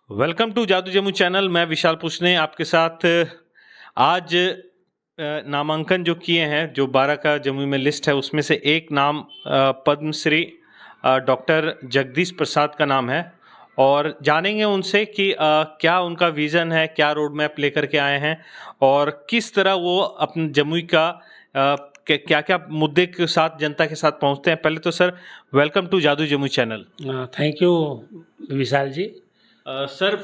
Welcome to जादू Jammu channel. मैं विशाल पुष्ने आपके साथ आज नामांकन जो किए हैं, जो 12 का जम्मू में लिस्ट है, उसमें से एक नाम पद्मश्री डॉक्टर जगदीश प्रसाद का नाम है और जानेंगे उनसे कि क्या उनका विज़न है, क्या रोड मैप लेकर के आए हैं और किस तरह वो अपने जमुई का क्या क्या मुद्दे के साथ जनता के साथ पहुंचते हैं। पहले तो सर वेलकम टू जादू Jammu channel. Thank you Vishal ji. Sir,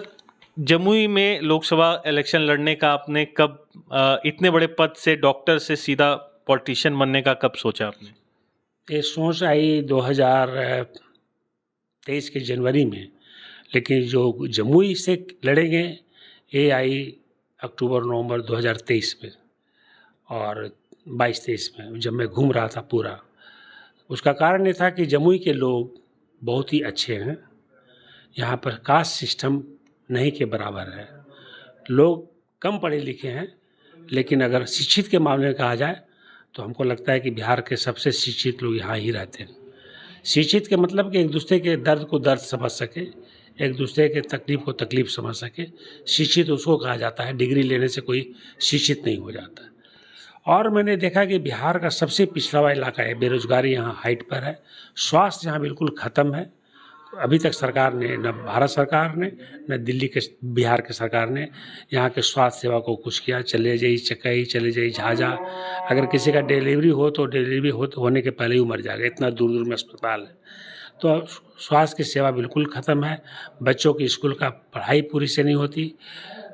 Jamui में लोकसभा इलेक्शन लड़ने का आपने कब, इतने बड़े पद से डॉक्टर से सीधा पॉलिटिशियन बनने का कब सोचा आपने? ये सोच आई 2023 के जनवरी में, लेकिन जो जमुई से लड़ेंगे ये आई अक्टूबर नवंबर 2023 में और 22-23 में, जब मैं घूम रहा था पूरा। उसका कारण ये था कि जमुई के लोग बहुत ही अच्छे हैं। यहाँ पर कास्ट सिस्टम नहीं के बराबर है। लोग कम पढ़े लिखे हैं, लेकिन अगर शिक्षित के मामले में कहा जाए तो हमको लगता है कि बिहार के सबसे शिक्षित लोग यहाँ ही रहते हैं। शिक्षित के मतलब कि एक दूसरे के दर्द को दर्द समझ सके, एक दूसरे के तकलीफ को तकलीफ समझ सके। शिक्षित उसको कहा जाता है, डिग्री लेने से कोई शिक्षित नहीं हो जाता। और मैंने देखा कि बिहार का सबसे पिछड़ा हुआ इलाका है, बेरोजगारी यहाँ हाइट पर है, स्वास्थ्य यहाँ बिल्कुल ख़त्म है। अभी तक सरकार ने, न भारत सरकार ने न दिल्ली के बिहार के सरकार ने यहाँ के स्वास्थ्य सेवा को कुछ किया। चले जाइए चकई, चले जाइए झाझा, अगर किसी का डिलीवरी हो तो डिलीवरी होने के पहले ही मर जाएगा, इतना दूर दूर में अस्पताल है। तो स्वास्थ्य की सेवा बिल्कुल ख़त्म है। बच्चों की स्कूल का पढ़ाई पूरी से नहीं होती,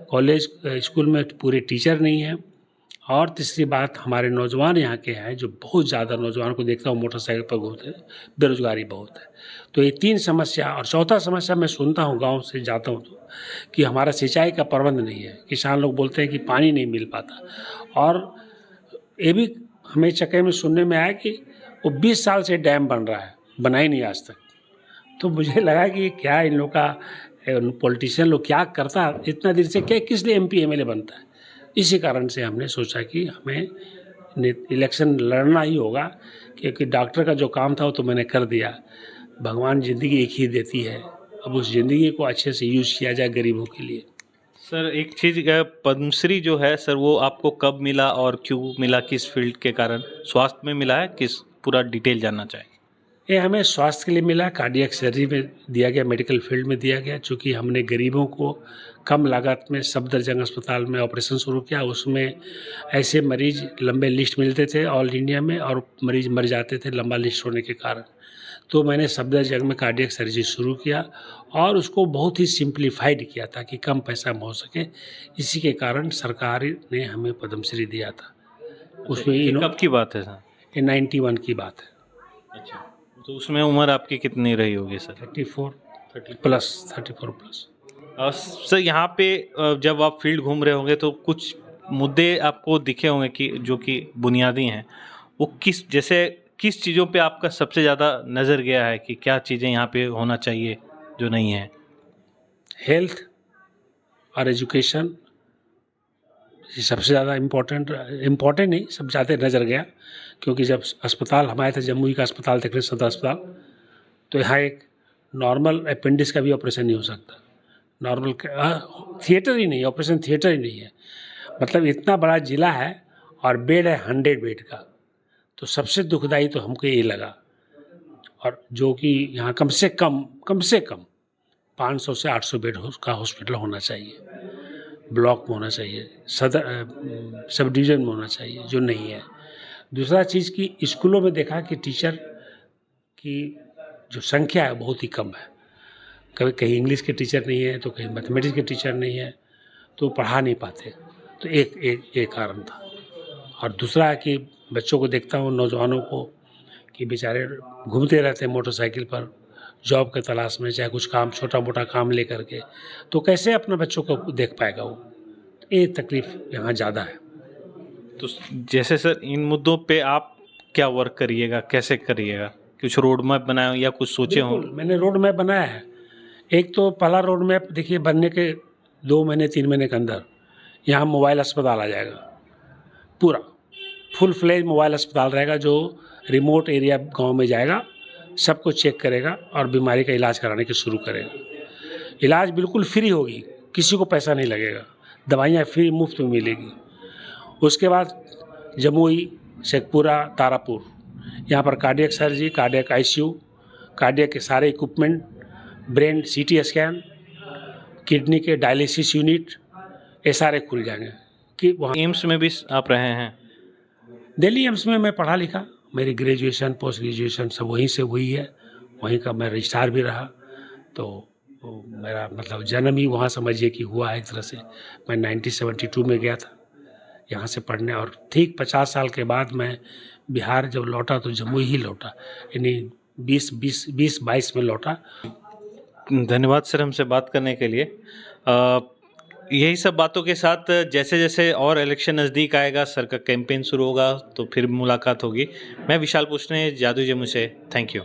कॉलेज स्कूल में पूरे टीचर नहीं हैं। और तीसरी बात, हमारे नौजवान यहाँ के हैं, जो बहुत ज़्यादा नौजवान को देखता हूँ मोटरसाइकिल पर घूमते हैं, बेरोजगारी बहुत है। तो ये तीन समस्या। और चौथा समस्या मैं सुनता हूँ गांव से जाता हूँ तो, कि हमारा सिंचाई का प्रबंध नहीं है। किसान लोग बोलते हैं कि पानी नहीं मिल पाता। और ये भी हमें चक्के में सुनने में आया कि वो 20 साल से डैम बन रहा है, बना ही नहीं आज तक। तो मुझे लगा कि क्या इन लोग का पॉलिटिशियन लोग क्या करता इतना देर से, क्या किस लिए MP MLA बनता है। इसी कारण से हमने सोचा कि हमें इलेक्शन लड़ना ही होगा, क्योंकि डॉक्टर का जो काम था वो तो मैंने कर दिया। भगवान ज़िंदगी एक ही देती है, अब उस ज़िंदगी को अच्छे से यूज़ किया जाए गरीबों के लिए। सर, एक चीज़, पद्मश्री जो है सर, वो आपको कब मिला और क्यों मिला, किस फील्ड के कारण? स्वास्थ्य में मिला है, किस, पूरा डिटेल जानना चाहें। ये हमें स्वास्थ्य के लिए मिला, कार्डियक सर्जरी में दिया गया, मेडिकल फील्ड में दिया गया। चूँकि हमने गरीबों को कम लागत में सफदरजंग अस्पताल में ऑपरेशन शुरू किया, उसमें ऐसे मरीज लंबे लिस्ट मिलते थे ऑल इंडिया में और मरीज मर जाते थे लंबा लिस्ट होने के कारण। तो मैंने सफदरजंग में कार्डियक सर्जरी शुरू किया और उसको बहुत ही सिंप्लीफाइड किया ताकि कम पैसा में हो सके। इसी के कारण सरकार ने हमें पद्मश्री दिया था। उसमें कब की बात है सर? ये 91 की बात है। अच्छा, तो उसमें उम्र आपकी कितनी रही होगी सर? 34 प्लस। सर, यहाँ पे जब आप फील्ड घूम रहे होंगे तो कुछ मुद्दे आपको दिखे होंगे कि जो कि बुनियादी हैं, वो किस चीज़ों पे आपका सबसे ज़्यादा नज़र गया है कि क्या चीज़ें यहाँ पे होना चाहिए जो नहीं है? हेल्थ और एजुकेशन, ये सबसे ज़्यादा इम्पोर्टेंट नहीं, सब ज़्यादा नज़र गया। क्योंकि जब अस्पताल हमारे थे, जमुई का अस्पताल देख रहे, सदर अस्पताल, तो यहाँ एक नॉर्मल अपेंडिक्स का भी ऑपरेशन नहीं हो सकता। नॉर्मल थिएटर ही नहीं, ऑपरेशन थिएटर ही नहीं है। मतलब इतना बड़ा जिला है और बेड है 100 बेड का। तो सबसे दुखदाई तो हमको ये लगा। और जो कि यहाँ कम से कम 500 से 800 बेड का हॉस्पिटल होना चाहिए, ब्लॉक में होना चाहिए, सब डिवीज़न में होना चाहिए, जो नहीं है। दूसरा चीज़ कि स्कूलों में देखा कि टीचर की जो संख्या है बहुत ही कम है। कभी कहीं इंग्लिश के टीचर नहीं है, तो कहीं मैथमेटिक्स के टीचर नहीं है, तो पढ़ा नहीं पाते। तो एक कारण था। और दूसरा है कि बच्चों को देखता हूँ, नौजवानों को, कि बेचारे घूमते रहते हैं मोटरसाइकिल पर जॉब के तलाश में, चाहे कुछ काम, छोटा मोटा काम लेकर के, तो कैसे अपने बच्चों को देख पाएगा वो। ये तकलीफ यहाँ ज़्यादा है। तो जैसे सर, इन मुद्दों पे आप क्या वर्क करिएगा, कैसे करिएगा? कुछ रोड मैप बनाए हो या कुछ सोचे हो? मैंने रोड मैप बनाया है। एक तो पहला रोड मैप देखिए, बनने के 2 महीने 3 महीने के अंदर यहाँ मोबाइल अस्पताल आ जाएगा। पूरा फुल फ्लेज मोबाइल अस्पताल रहेगा, जो रिमोट एरिया गांव में जाएगा, सबको चेक करेगा और बीमारी का इलाज कराने के शुरू करेगा। इलाज बिल्कुल फ्री होगी, किसी को पैसा नहीं लगेगा, दवाइयाँ फ्री मुफ्त में मिलेगी। उसके बाद जमुई, शेखपुरा, तारापुर, यहाँ पर cardiac surgery, cardiac ICU, cardiac के सारे equipment, brain CT scan, kidney के डायलिसिस यूनिट, ये सारे खुल जाएंगे। कि वहाँ एम्स में भी आप रहे हैं? दिल्ली एम्स में मैं पढ़ा लिखा, मेरी ग्रेजुएशन पोस्ट ग्रेजुएशन सब वहीं से हुई है, वहीं का मैं रजिस्ट्रार भी रहा। तो मेरा मतलब जन्म ही वहाँ समझिए कि हुआ है एक तरह से। मैं 1972 में गया था यहाँ से पढ़ने, और ठीक 50 साल के बाद मैं बिहार जब लौटा तो जमुई ही लौटा, यानी 2022 में लौटा। धन्यवाद सर हमसे बात करने के लिए। यही सब बातों के साथ जैसे जैसे और इलेक्शन नज़दीक आएगा, सर का कैंपेन शुरू होगा, तो फिर मुलाकात होगी। मैं विशाल पुष्णे, जादू जम्मू से। Thank you.